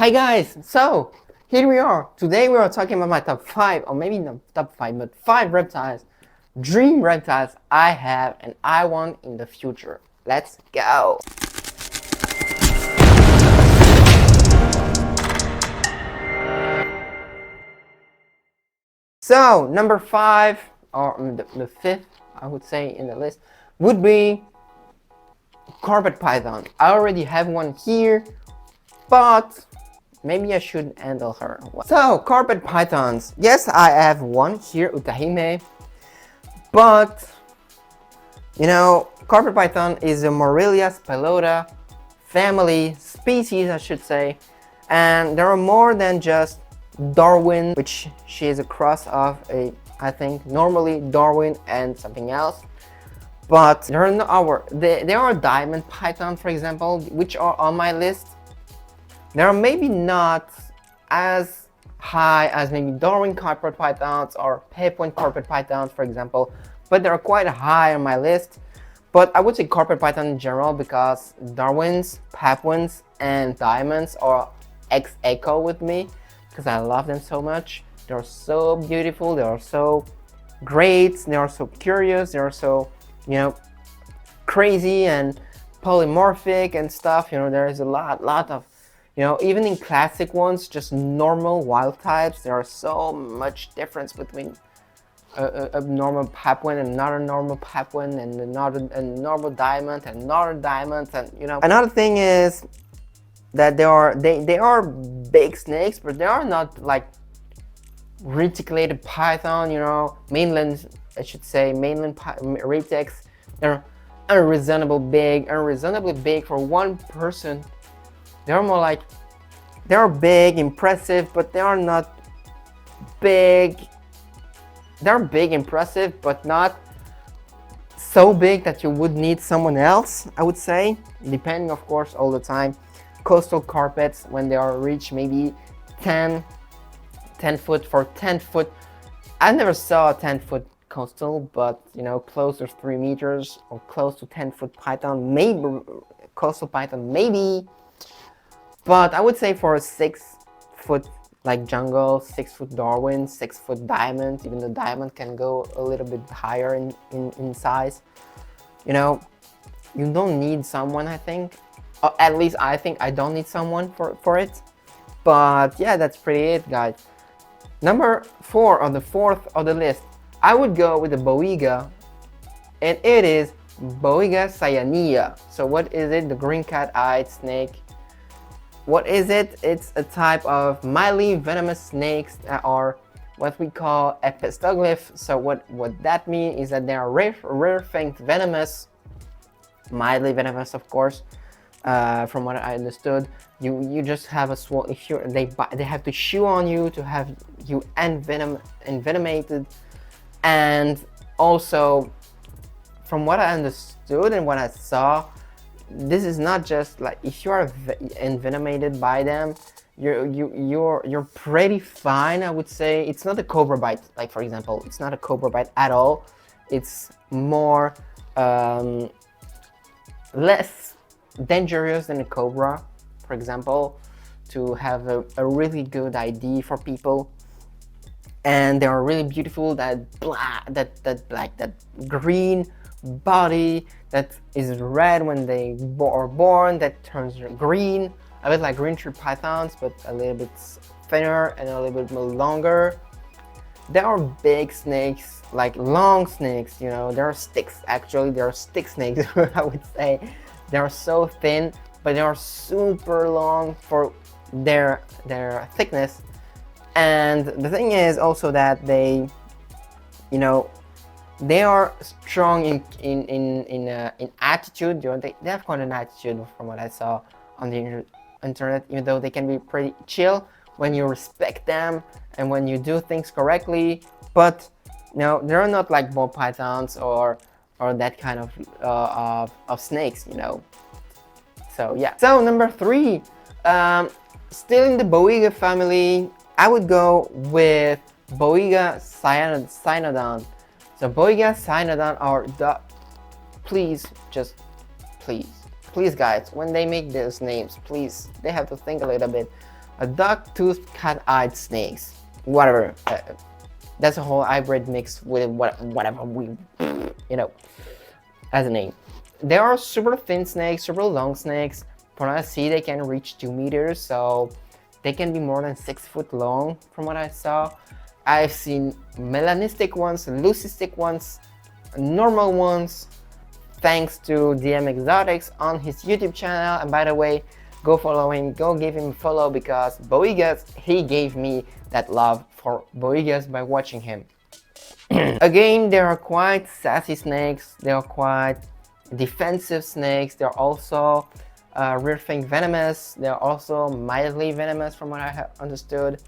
Hi guys, so here we are. Today we are talking about my top 5, or maybe not top 5, but 5 reptiles, dream reptiles I have and I want in the future. Let's go! So number 5, or the 5th I would say in the list, would be carpet python. I already have one here, but maybe I should handle her. So, carpet pythons. Yes, I have one here, Utahime. But, you know, carpet python is a morelia spilota family, species I should say. And there are more than just Darwin, which she is a cross of I think, normally Darwin and something else. But there are diamond python, for example, which are on my list. They are maybe not as high as maybe Darwin carpet pythons or Point carpet pythons, for example, but they're quite high on my list. But I would say carpet python in general because Darwins, Papuans, and diamonds are ex-echo with me because I love them so much. They're so beautiful, they are so great, they are so curious, they are so, you know, crazy and polymorphic and stuff. You know, there is a lot of, you know, even in classic ones, just normal wild types, there are so much difference between a normal Papuan and another normal Papuan and a normal diamond and another diamond. And you know, another thing is that they are big snakes, but they are not like reticulated python, you know, mainland, I should say, mainland retics. They're unreasonably big for one person. They're more like, they're big, impressive, but they are not big. They're big, impressive, but not so big that you would need someone else, I would say, depending, of course, all the time. Coastal carpets, when they are reached maybe 10 foot for 10 foot. I never saw a 10-foot coastal, but, you know, close to 3 meters or close to 10-foot python, maybe coastal python, maybe. But I would say for a 6-foot like jungle, 6-foot Darwin, 6-foot diamond, even the diamond can go a little bit higher in size. You know, you don't need someone, I think. At least I think I don't need someone for it. But yeah, that's pretty it, guys. Number 4, or the 4th of the list, I would go with the Boyega, and it is Boyega cyanea. So what is it? The green cat-eyed snake. What is it? It's a type of mildly venomous snakes that are what we call epistoglyph. So what that means is that they are rare-fanged venomous, mildly venomous, of course. From what I understood, you just have a swell. If they have to chew on you to have you envenomated, and also from what I understood and what I saw, this is not just like if you are envenomated by them, you're pretty fine, I would say. It's not a cobra bite, like for example, it's not a cobra bite at all. It's more less dangerous than a cobra, for example, to have a really good ID for people. And they are really beautiful. That green body that is red when they are born, that turns green, a bit like green tree pythons, but a little bit thinner and a little bit more longer. There are big snakes, like long snakes, you know. There are sticks, actually. There are stick snakes, I would say. They are so thin, but they are super long for their thickness. And the thing is also that they, you know, they are strong in attitude. You know, they have quite an attitude from what I saw on the internet, even though they can be pretty chill when you respect them and when you do things correctly. But you know, they're not like ball pythons or that kind of snakes, you know. So yeah. So number 3, still in the Boyega family, I would go with Boyega Sinodon. So Boyega Sinodon are please guys, when they make those names, please, they have to think a little bit a dog-toothed cat-eyed snakes. Whatever. That's a whole hybrid mix with whatever we, as a name. They are super thin snakes, super long snakes. From what I see, they can reach 2 meters, so they can be more than 6 foot long from what I saw. I've seen melanistic ones, leucistic ones, normal ones, thanks to DM Exotics on his YouTube channel. And by the way, go follow him, go give him a follow, because Boyegas, he gave me that love for Boyegas by watching him. Again, they are quite sassy snakes, they are quite defensive snakes, they're also rear fang venomous, they're also mildly venomous from what I have understood.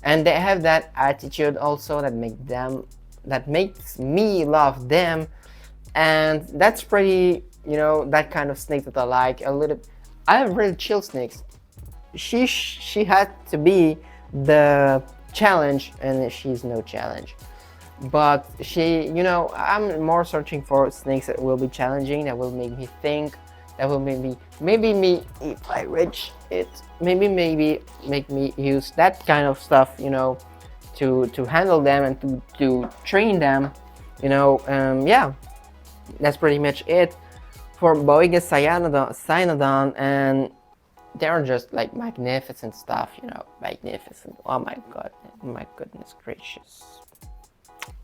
And they have that attitude also that makes me love them. And that's pretty, that kind of snake that I like a little. I have really chill snakes. She had to be the challenge, and she's no challenge. But she, I'm more searching for snakes that will be challenging, that will make me think, that will maybe me, if I reach it, maybe make me use that kind of stuff, to handle them and to train them, yeah, that's pretty much it for Boyega Sinodon, and they're just like magnificent stuff, magnificent. Oh my goodness gracious.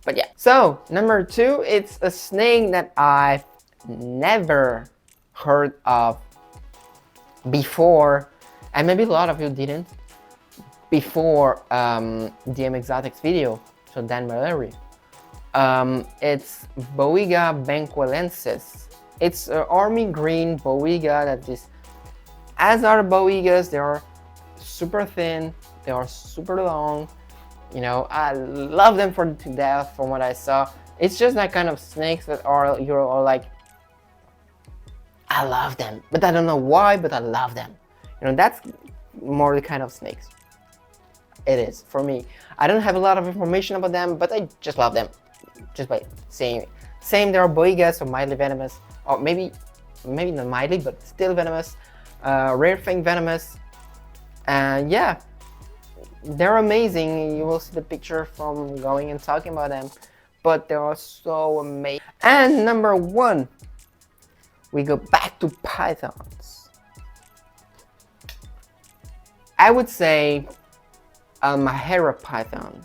But yeah, so number 2, it's a snake that I've never heard of before, and maybe a lot of you didn't before DM Exotics video, so Dan Mallory. It's Boa Bankwellenses. It's an army green Boyega that is, as are Boyegas, they are super thin, they are super long. I love them to death from what I saw. It's just that kind of snakes that you're all like, I love them, but I don't know why, but I love them. That's more the kind of snakes it is for me. I don't have a lot of information about them, but I just love them, just by saying it. Same, there are Boyegas, so mildly venomous, or maybe not mildly, but still venomous, rare fang venomous, and yeah, they're amazing. You will see the picture from going and talking about them, but they are so amazing. And number 1, we go back to pythons. I would say a Mahera Python,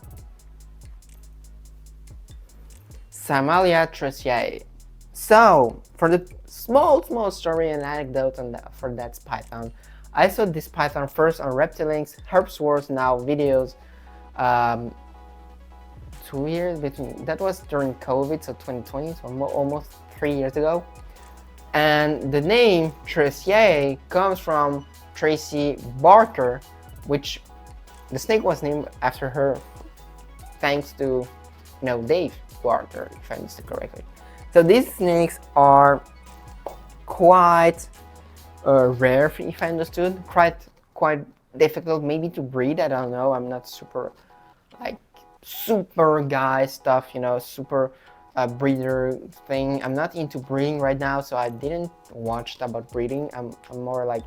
Samalia Tresiae. So for the small story and anecdote for that python, I saw this python first on Reptilinks, Herbs Wars Now videos, 2 years between, that was during COVID, so 2020, so almost 3 years ago. And the name Tresiae comes from Tracy Barker, which the snake was named after her, thanks to, Dave Barker, if I understood correctly. So these snakes are quite rare, if I understood, quite difficult maybe to breed. I don't know, I'm not super guy stuff, super breeder thing. I'm not into breeding right now, so I didn't watch about breeding. I'm more like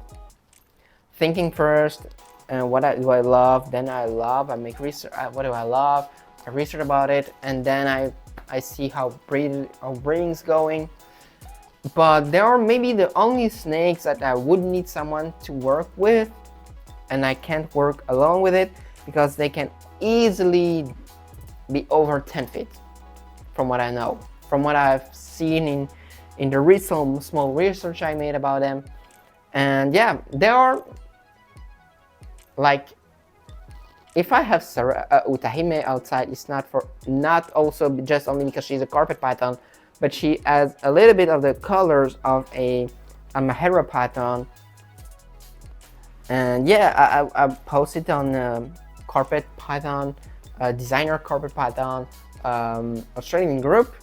thinking first, and what do I love, then I make research. What do I love? I research about it, and then I see how breeding's going. But they are maybe the only snakes that I would need someone to work with, and I can't work alone with it because they can easily be over 10 feet, from what I know, from what I've seen in the recent small research I made about them. And yeah, they are like, if I have Utahime outside, it's not also just only because she's a carpet python, but she has a little bit of the colors of a Mahera Python. And yeah, I posted on carpet python, designer carpet python Australian group,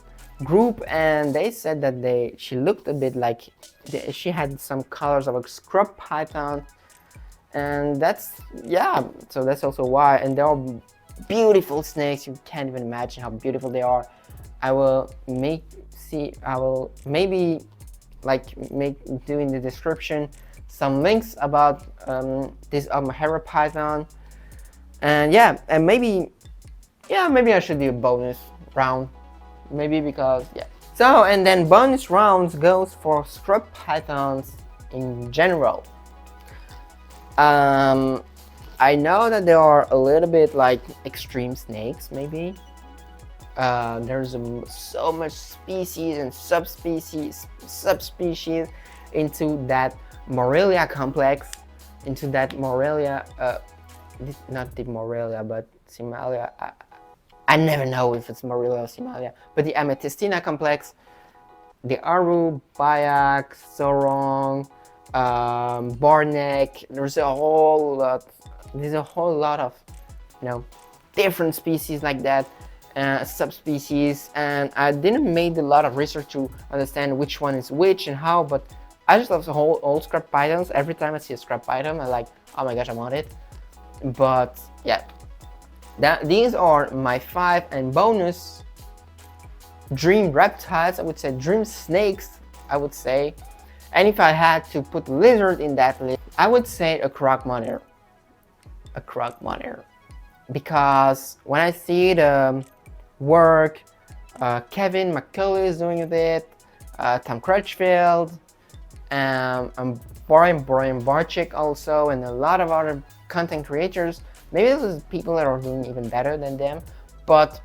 and they said that she looked a bit like she had some colors of a scrub python, and so that's also why. And they are beautiful snakes. You can't even imagine how beautiful they are. I will maybe do in the description some links about this Mahera Python, and yeah, and maybe I should do a bonus round, maybe, because yeah. So, and then bonus rounds goes for scrub pythons in general. I know that there are a little bit like extreme snakes, maybe. There's so much species and subspecies into that morelia complex, into that morelia, not the morelia, but Simalia. I never know if it's morelia or Simalia, but the amethystina complex, the Aru, Bayak, Sorong, Barneck. There's a whole lot. There's a whole lot of, different species like that, subspecies, and I didn't make a lot of research to understand which one is which and how. But I just love the whole old scrub pythons. Every time I see a scrub python, I'm like, oh my gosh, I want it. But yeah, these are my 5 and bonus dream reptiles. I would say dream snakes, I would say. And if I had to put lizard in that list, I would say a croc monitor. A croc monitor. Because when I see the work Kevin McCulley is doing with it, Tom Crutchfield, and Brian Barczyk also, and a lot of other content creators. Maybe this is people that are doing even better than them, but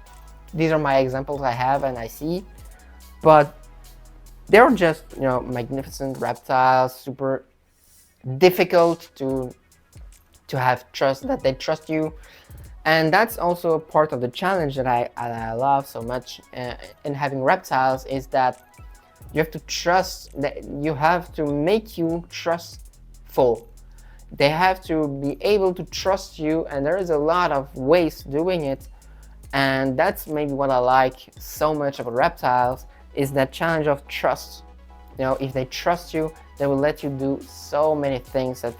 these are my examples I have and I see. But they're just, magnificent reptiles, super difficult to have trust, that they trust you. And that's also part of the challenge that I love so much in having reptiles, is that you have to trust, that you have to make you trustful. They have to be able to trust you, and there is a lot of ways doing it. And that's maybe what I like so much about reptiles, is that challenge of trust. If they trust you, they will let you do so many things that,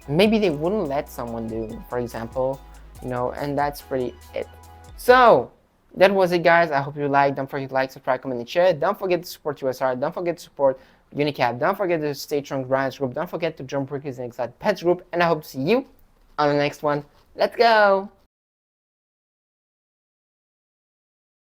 maybe they wouldn't let someone do, for example, and that's pretty it. So that was it, guys. I hope you liked. Don't forget to like, subscribe, comment, and share. Don't forget to support USR. Don't forget to support Unicap. Don't forget to stay strong Brian's group. Don't forget to join Bricky's and Excited Pets group. And I hope to see you on the next one. Let's go!